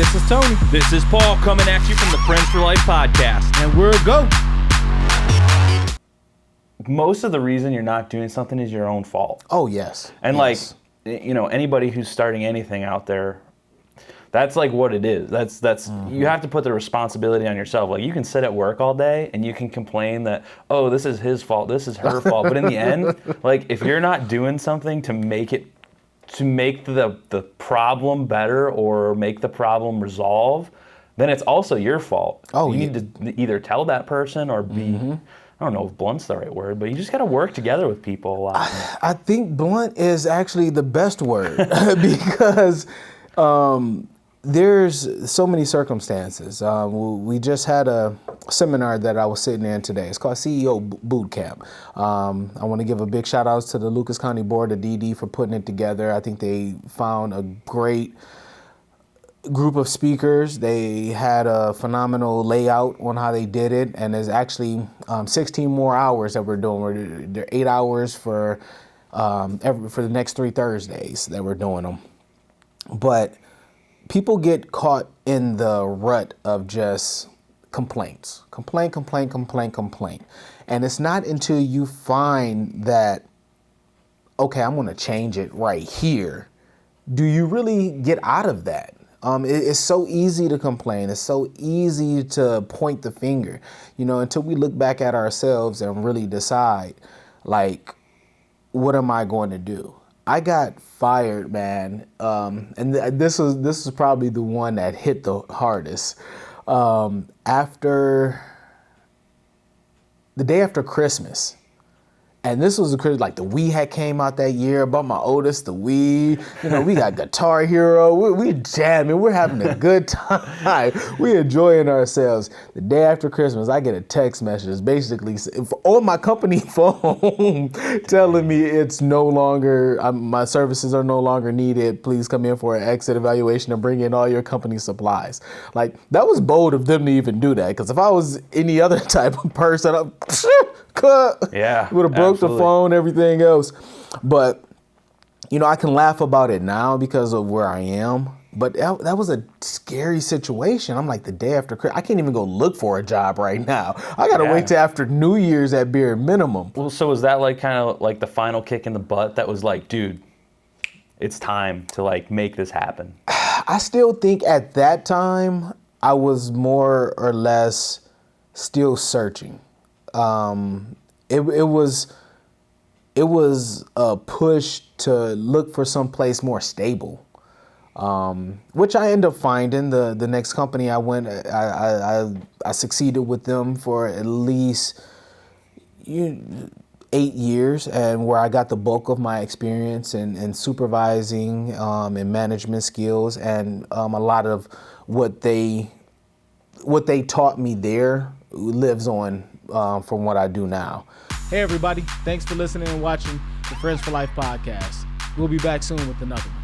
this is Tony. This is Paul coming at you from the Friends for Life podcast. And we're go. Most of the reason you're not doing something is your own fault. Oh, yes. And yes. Anybody who's starting anything out there, that's like what it is. That's You have to put the responsibility on yourself. Like, you can sit at work all day and you can complain that, oh, this is his fault, this is her fault. But in the end, like, if you're not doing something to make the problem better or make the problem resolve, then it's also your fault. Oh, you need to either tell that person or be, I don't know if blunt's the right word, but you just got to work together with people a lot. I think blunt is actually the best word because there's so many circumstances. We just had a seminar that I was sitting in today. It's called CEO Boot Camp. I want to give a big shout out to the Lucas County Board of DD for putting it together. I think they found a great group of speakers. They had a phenomenal layout on how they did it, and there's actually 16 more hours that we're doing. They're 8 hours for the next 3 Thursdays that we're doing them. But people get caught in the rut of just complaints. Complaint. And it's not until you find that, okay, I'm going to change it right here, do you really get out of that. It's so easy to complain. It's so easy to point the finger, until we look back at ourselves and really decide, like, what am I going to do? I got fired, man, and this was probably the one that hit the hardest. After the day after Christmas, and this was like the Wii had came out that year. I bought my oldest the Wii. We got Guitar Hero. We jamming. We're having a good time. We enjoying ourselves. The day after Christmas, I get a text message basically on my company phone telling me it's no longer, my services are no longer needed. Please come in for an exit evaluation and bring in all your company supplies. Like, that was bold of them to even do that, because if I was any other type of person, Yeah, would have broke the phone, everything else. But, I can laugh about it now because of where I am. But that was a scary situation. I'm like, the day after Christmas, I can't even go look for a job right now. I got to wait till after New Year's at bare minimum. Well, so was that like kind of like the final kick in the butt that was like, dude, it's time to like make this happen? I still think at that time I was more or less still searching. It was a push to look for someplace more stable, which I ended up finding. The next company I went, I succeeded with them for at least 8 years, and where I got the bulk of my experience in supervising and management skills, and a lot of what they taught me there lives on from what I do now. Hey, everybody. Thanks for listening and watching the Friends for Life podcast. We'll be back soon with another one.